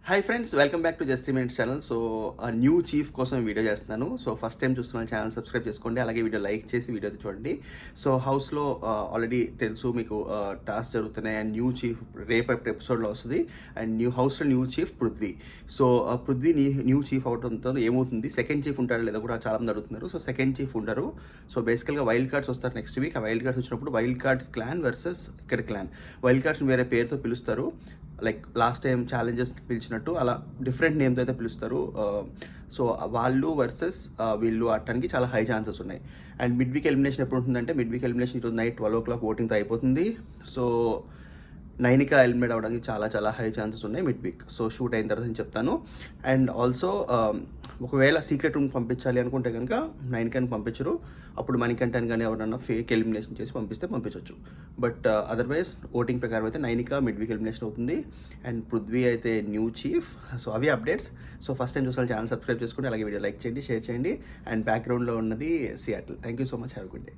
Hi friends, welcome back to just minutes channel. So new chief కోసం video చేస్తున్నాను. So first time చూస్తున్న channel subscribe చేసుకోండి, అలాగే video like చేసి video చూడండి. సో హౌస్లో ఆల్రెడీ తెలుసు మీకు టాస్క్ జరుగుతున్నాయి అండ్ న్యూ చీఫ్ రేపు ఎపిసోడ్లో వస్తుంది. అండ్ హౌస్లో new chief Prithvi. So Prithvi new chief అవడంతో ఏమవుతుంది, సెకండ్ చీఫ్ ఉంటాడు లేదా కూడా చాలామంది అడుగుతున్నారు. సో సెకండ్ చీఫ్ ఉండరు. సో బేసికల్గా వైల్డ్ కార్డ్స్ వస్తారు నెక్స్ట్ వీక్. ఆ వైల్డ్ కార్డ్స్ వచ్చినప్పుడు వైల్డ్ కార్డ్స్ క్లాన్ వర్సెస్ ఇక్కడ క్లాన్. వైల్డ్ కార్డ్స్ని వేరే పేరుతో పిలుస్తారు, లైక్ లాస్ట్ టైం ఛాలెంజెస్ పిలిచినట్టు అలా డిఫరెంట్ నేమ్తో అయితే పిలుస్తారు. సో వాళ్ళు వర్సెస్ వీళ్ళు ఆడటానికి చాలా హై ఛాన్సెస్ ఉన్నాయి. అండ్ మిడ్ వీక్ ఎలిమినేషన్ ఎప్పుడు ఉంటుందంటే, మిడ్ వీక్ ఎలిమినేషన్ ఈరోజు నైట్ 12 o'clock ఓటింగ్తో అయిపోతుంది. సో నైనికా ఎలిమినేట్ అవ్వడానికి చాలా హై ఛాన్సెస్ ఉన్నాయి మిడ్ వీక్. సో షూట్ అయిన తర్వాత నేను చెప్తాను. అండ్ ఆల్సో ఒకవేళ సీక్రెట్ రూమ్ పంపించాలి అనుకుంటే కనుక నైనికాని పంపించరు. అప్పుడు మణికంఠన్ కానీ ఎవరన్నా ఫేక్ ఎలిమినేషన్ చేసి పంపించవచ్చు. బట్ అదర్వైజ్ ఓటింగ్ ప్రకారం అయితే నైనికా మిడ్ వీక్ ఎలిమినేషన్ అవుతుంది అండ్ పృథ్వీ అయితే న్యూ చీఫ్. సో అవి అప్డేట్స్. సో ఫస్ట్ టైం చూసాను ఛానల్ సబ్స్క్రైబ్ చేసుకోండి, అలాగే వీడియో లైక్ చేయండి, షేర్ చేయండి. అండ్ బ్యాక్గ్రౌండ్లో ఉన్నది Seattle. Thank you so much, have good day.